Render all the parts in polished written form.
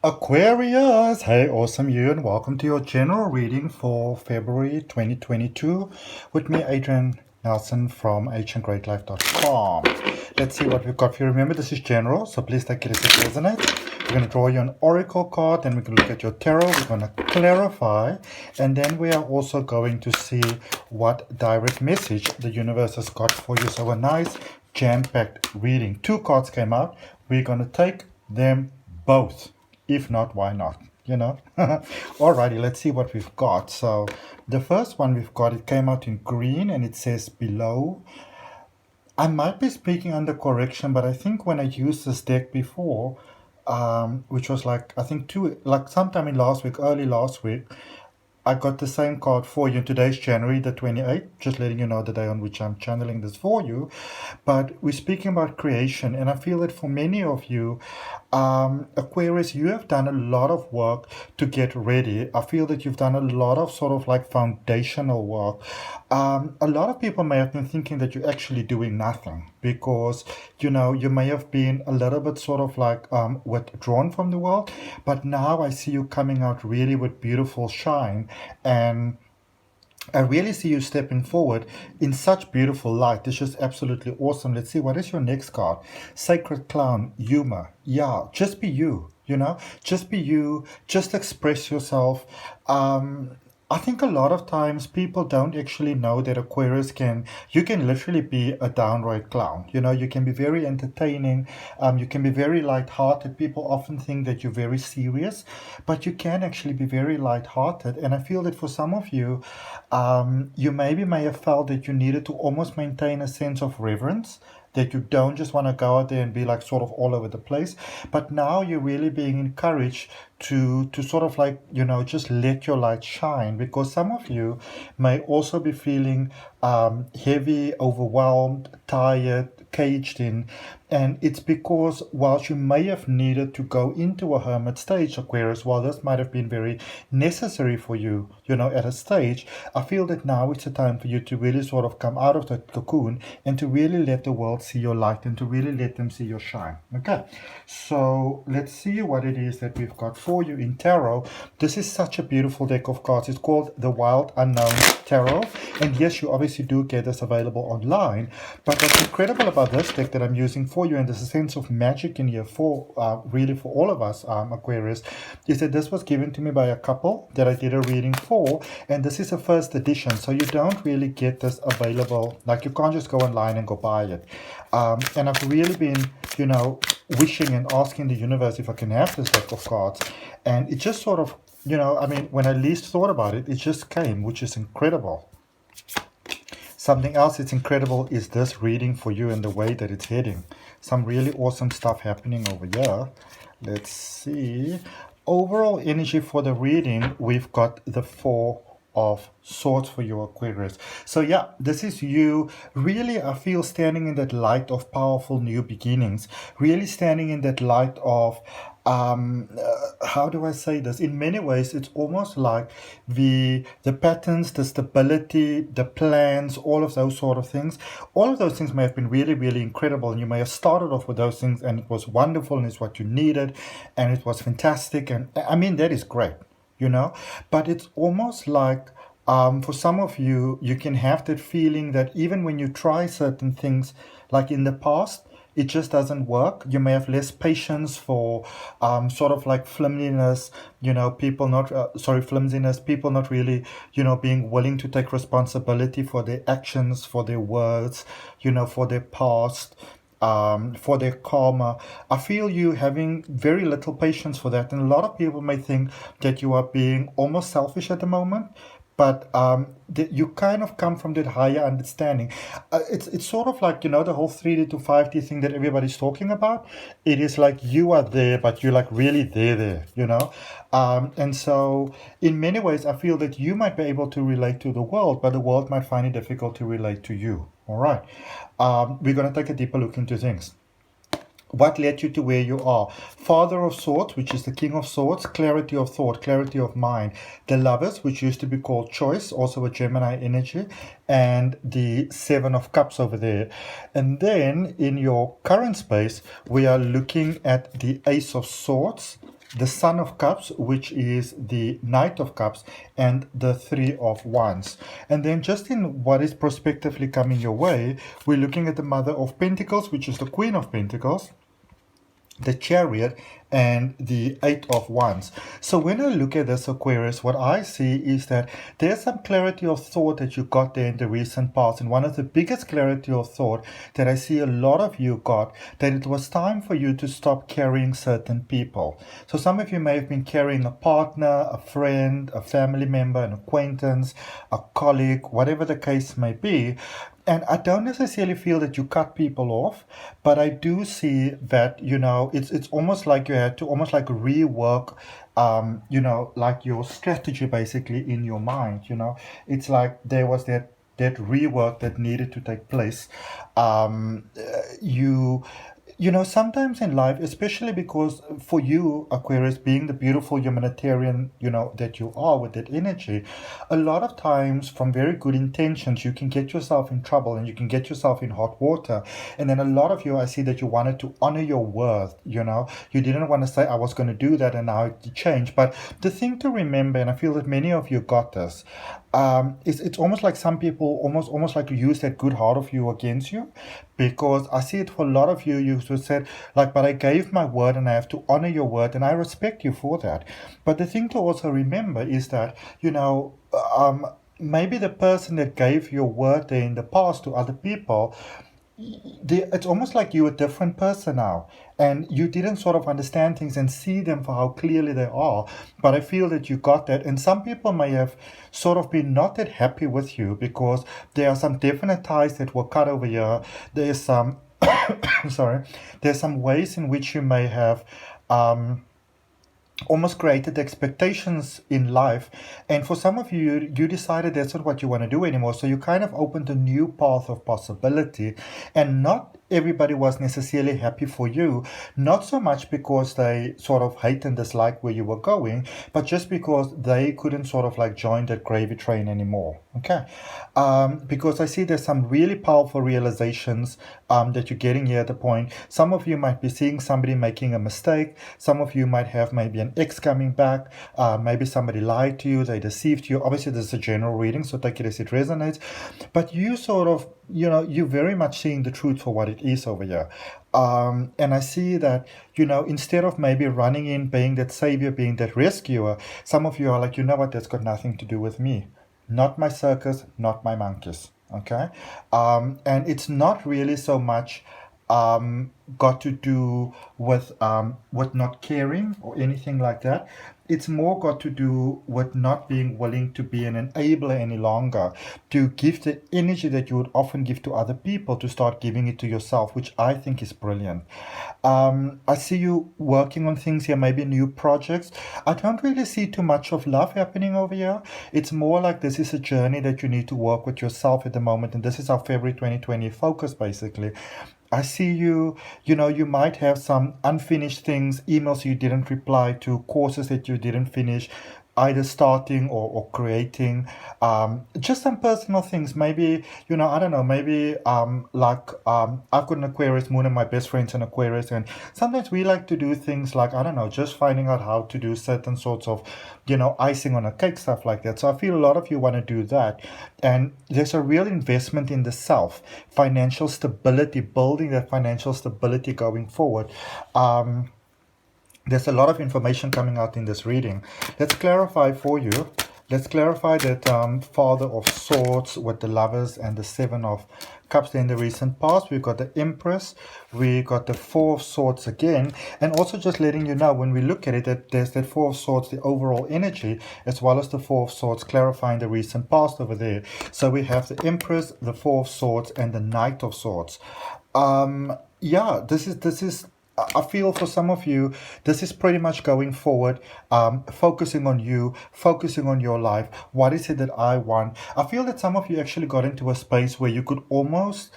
Aquarius, hey, awesome you, and welcome to your general reading for February 2022 with me, Adrian Nelson from ahngreatlife.com. Let's see what we've got. If you remember, this is general, so please take it as it resonates. We're going to draw you an oracle card, then we're going to look at your tarot, we're going to clarify, and then we are also going to see what direct message the universe has got for you. So a nice jam-packed reading. Two cards came out. We're going to take them both. If not, why not? You know? Alrighty, let's see what we've got. So the first one we've got, it came out in green and it says below. I might be speaking under correction, but I think when I used this deck before, which was like, I think sometime in last week, early last week, I got the same card for you. Today's January the 28th, just letting you know the day on which I'm channeling this for you. But we're speaking about creation, and I feel that for many of you, Aquarius, you have done a lot of work to get ready. I feel that you've done a lot of sort of like foundational work. A lot of people may have been thinking that you're actually doing nothing because, you know, you may have been a little bit sort of like withdrawn from the world. But now I see you coming out really with beautiful shine, and I really see you stepping forward in such beautiful light. It's just absolutely awesome. Let's see, what is your next card? Sacred Clown, humor. Yeah, just be you, you know? Just be you. Just express yourself. I think a lot of times people don't actually know that Aquarius you can literally be a downright clown. You know, you can be very entertaining. You can be very lighthearted. People often think that you're very serious, but you can actually be very lighthearted. And I feel that for some of you, you may have felt that you needed to almost maintain a sense of reverence, that you don't just want to go out there and be like sort of all over the place. But now you're really being encouraged to sort of like, you know, just let your light shine, because some of you may also be feeling heavy, overwhelmed, tired, caged in. And it's because whilst you may have needed to go into a hermit stage, Aquarius, while this might have been very necessary for you, you know, at a stage, I feel that now it's a time for you to really sort of come out of that cocoon and to really let the world see your light and to really let them see your shine. Okay, so let's see what it is that we've got for you in tarot. This is such a beautiful deck of cards. It's called the Wild Unknown Tarot. And yes, you obviously do get this available online. But what's incredible about this deck that I'm using for you, and there's a sense of magic in here for really for all of us, Aquarius, is that this was given to me by a couple that I did a reading for, and this is a first edition, so you don't really get this available. Like, you can't just go online and go buy it. And I've really been, you know, wishing and asking the universe if I can have this deck of cards, and it just sort of, you know, I mean, when I least thought about it, it just came, which is incredible. Something else that's incredible is this reading for you and the way that it's heading. Some really awesome stuff happening over here. Let's see. Overall energy for the reading, we've got the Four of Swords for you, Aquarius. So yeah, this is you really, I feel, standing in that light of powerful new beginnings, really standing in that light of how do I say this? In many ways, it's almost like the patterns, the stability, the plans, all of those sort of things. All of those things may have been really, really incredible, and you may have started off with those things, and it was wonderful, and it's what you needed, and it was fantastic, and I mean, that is great, you know. But it's almost like for some of you, you can have that feeling that even when you try certain things, like in the past, it just doesn't work. You may have less patience for sort of like flimsiness, you know, flimsiness, people not really, you know, being willing to take responsibility for their actions, for their words, you know, for their past, for their karma. I feel you having very little patience for that. And a lot of people may think that you are being almost selfish at the moment. But you kind of come from that higher understanding. It's sort of like, you know, the whole 3D to 5D thing that everybody's talking about. It is like you are there, but you're like really there, you know. And so in many ways, I feel that you might be able to relate to the world, but the world might find it difficult to relate to you. All right. We're going to take a deeper look into things. What led you to where you are? Father of Swords, which is the King of Swords, clarity of thought, clarity of mind. The Lovers, which used to be called Choice, also a Gemini energy, and the Seven of Cups over there. And then in your current space, we are looking at the Ace of Swords, the Son of Cups, which is the Knight of Cups, and the Three of Wands. And then just in what is prospectively coming your way, we're looking at the Mother of Pentacles, which is the Queen of Pentacles, the Chariot, and the Eight of Wands. So when I look at this, Aquarius, what I see is that there's some clarity of thought that you got there in the recent past. And one of the biggest clarity of thought that I see a lot of you got, that it was time for you to stop carrying certain people. So some of you may have been carrying a partner, a friend, a family member, an acquaintance, a colleague, whatever the case may be. And I don't necessarily feel that you cut people off, but I do see that, it's almost like you had to almost like rework, like your strategy basically in your mind, It's like there was that rework that needed to take place. Um, you sometimes in life, especially because for you, Aquarius, being the beautiful humanitarian, that you are with that energy, a lot of times from very good intentions, you can get yourself in trouble and you can get yourself in hot water. And then a lot of you, I see that you wanted to honor your worth, you didn't want to say, I was going to do that and now it changed. But the thing to remember, and I feel that many of you got this, it's almost like some people almost like use that good heart of you against you, because I see it for a lot of you. You who said like, but I gave my word and I have to honor your word, and I respect you for that. But the thing to also remember is that maybe the person that gave your word there in the past to other people, it's almost like you're a different person now, and you didn't sort of understand things and see them for how clearly they are. But I feel that you got that, and some people may have sort of been not that happy with you because there are some definite ties that were cut over here. There's some sorry, there's some ways in which you may have almost created expectations in life, and for some of you, you decided that's not what you want to do anymore, so you kind of opened a new path of possibility. And not everybody was necessarily happy for you, not so much because they sort of hate and dislike where you were going, but just because they couldn't sort of like join that gravy train anymore. Okay. Because I see there's some really powerful realizations that you're getting here at the point. Some of you might be seeing somebody making a mistake. Some of you might have maybe an ex coming back. Maybe somebody lied to you, they deceived you. Obviously, this is a general reading, so take it as it resonates. But you sort of, you're very much seeing the truth for what it is over here. And I see that, instead of maybe running in, being that savior, being that rescuer, some of you are like, you know what, that's got nothing to do with me. Not my circus, not my monkeys. Okay? And it's not really so much got to do with not caring or anything like that. It's more got to do with not being willing to be an enabler any longer, to give the energy that you would often give to other people, to start giving it to yourself, which I think is brilliant. I see you working on things here, maybe new projects. I don't really see too much of love happening over here. It's more like this is a journey that you need to work with yourself at the moment, and this is our February 2020 focus, basically. I see you, you might have some unfinished things, emails you didn't reply to, courses that you didn't finish, either starting or creating, just some personal things. Maybe, I don't know, maybe I've got an Aquarius moon and my best friend's an Aquarius, and sometimes we like to do things like, I don't know, just finding out how to do certain sorts of, icing on a cake, stuff like that. So I feel a lot of you want to do that. And there's a real investment in the self, financial stability, building that financial stability going forward. There's a lot of information coming out in this reading. Let's clarify for you. Let's clarify that Father of Swords with the Lovers and the Seven of Cups in the recent past. We've got the Empress. We got the Four of Swords again. And also just letting you know, when we look at it, that there's that Four of Swords, the overall energy, as well as the Four of Swords clarifying the recent past over there. So we have the Empress, the Four of Swords, and the Knight of Swords. This is I feel for some of you, this is pretty much going forward, focusing on you, focusing on your life. What is it that I want? I feel that some of you actually got into a space where you could almost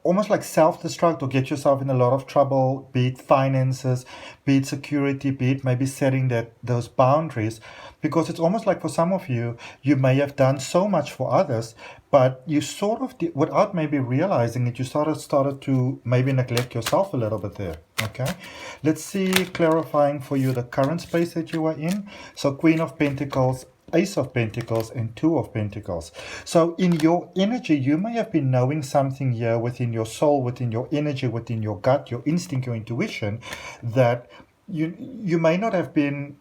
almost like self-destruct or get yourself in a lot of trouble, be it finances, be it security, be it maybe setting those boundaries, because it's almost like for some of you, you may have done so much for others, but you sort of, without maybe realizing it, you sort of started to maybe neglect yourself a little bit there. Okay, let's see, clarifying for you the current space that you are in. So Queen of Pentacles, Ace of Pentacles, and Two of Pentacles. So in your energy, you may have been knowing something here within your soul, within your energy, within your gut, your instinct, your intuition, that you may not have been,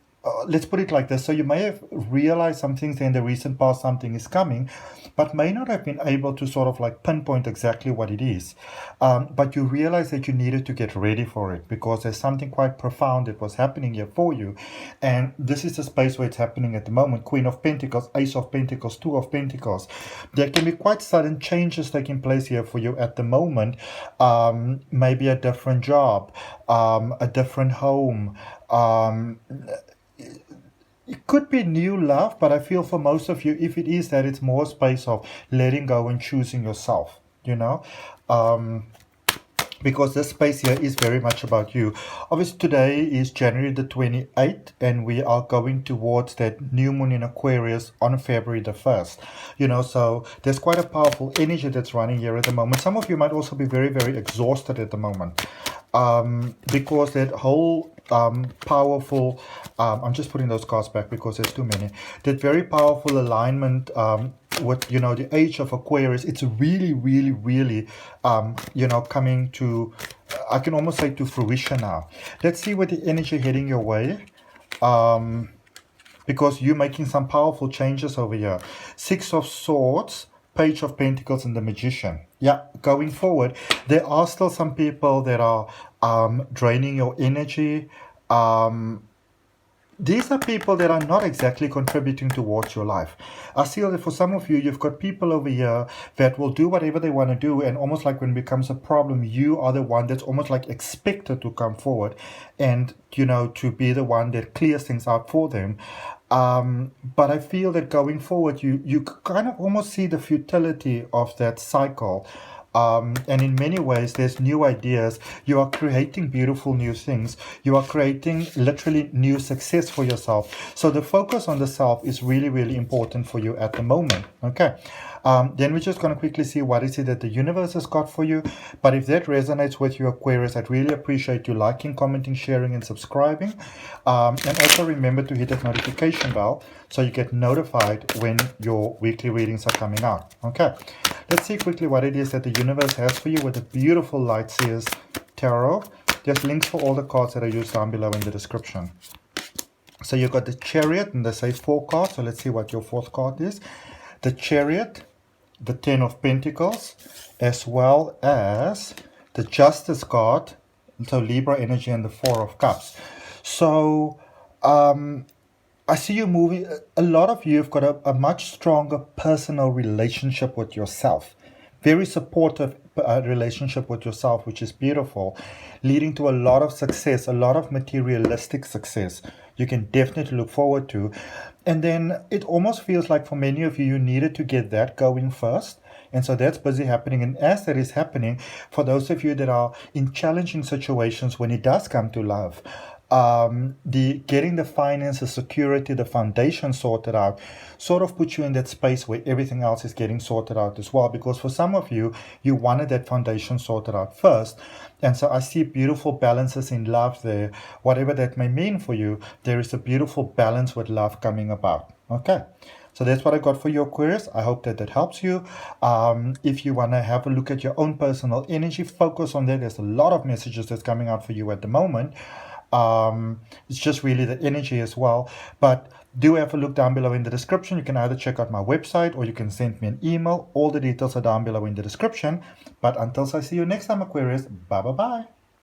let's put it like this. So you may have realized some things in the recent past, something is coming, but may not have been able to sort of like pinpoint exactly what it is. But you realize that you needed to get ready for it because there's something quite profound that was happening here for you. And this is the space where it's happening at the moment. Queen of Pentacles, Ace of Pentacles, Two of Pentacles. There can be quite sudden changes taking place here for you at the moment. Maybe a different job, a different home, it could be new love, but I feel for most of you, if it is that, it's more space of letting go and choosing yourself, because this space here is very much about you. Obviously, today is January the 28th, and we are going towards that new moon in Aquarius on February the 1st. So there's quite a powerful energy that's running here at the moment. Some of you might also be very, very exhausted at the moment. Because that whole powerful, I'm just putting those cards back because there's too many, that very powerful alignment with, the age of Aquarius, it's really, really, really, coming to, I can almost say, to fruition now. Let's see what the energy heading your way. Because you're making some powerful changes over here. Six of Swords, Page of Pentacles, and the Magician. Yeah, going forward, there are still some people that are draining your energy. These are people that are not exactly contributing towards your life. I feel that for some of you, you've got people over here that will do whatever they want to do, and almost like when it becomes a problem, you are the one that's almost like expected to come forward and, to be the one that clears things out for them. But I feel that going forward, you kind of almost see the futility of that cycle. And in many ways, there's new ideas. You are creating beautiful new things. You are creating literally new success for yourself. So the focus on the self is really, really important for you at the moment. Okay. Then we're just going to quickly see what is it that the universe has got for you. But if that resonates with you, Aquarius, I'd really appreciate you liking, commenting, sharing, and subscribing. And also remember to hit that notification bell so you get notified when your weekly readings are coming out. Okay. Let's see quickly what it is that the universe has for you with the beautiful Light Seers Tarot. There's links for all the cards that are used down below in the description. So you've got the Chariot, and they say 4 cards. So let's see what your 4th card is. The Chariot, the 10 of Pentacles, as well as the Justice card, so Libra energy, and the 4 of Cups. So I see you moving. A lot of you have got a much stronger personal relationship with yourself. Very supportive relationship with yourself, which is beautiful, leading to a lot of success, a lot of materialistic success you can definitely look forward to. And then it almost feels like for many of you, you needed to get that going first. And so that's busy happening. And as that is happening, for those of you that are in challenging situations when it does come to love, getting the finances, security, the foundation sorted out sort of puts you in that space where everything else is getting sorted out as well. Because for some of you, you wanted that foundation sorted out first. And so I see beautiful balances in love there. Whatever that may mean for you, there is a beautiful balance with love coming about. Okay. So that's what I got for you, Aquarius. I hope that helps you. If you want to have a look at your own personal energy, focus on that. There's a lot of messages that's coming out for you at the moment. It's just really the energy as well. But do have a look down below in the description. You can either check out my website or you can send me an email. All the details are down below in the description. But until I see you next time, Aquarius, bye-bye-bye.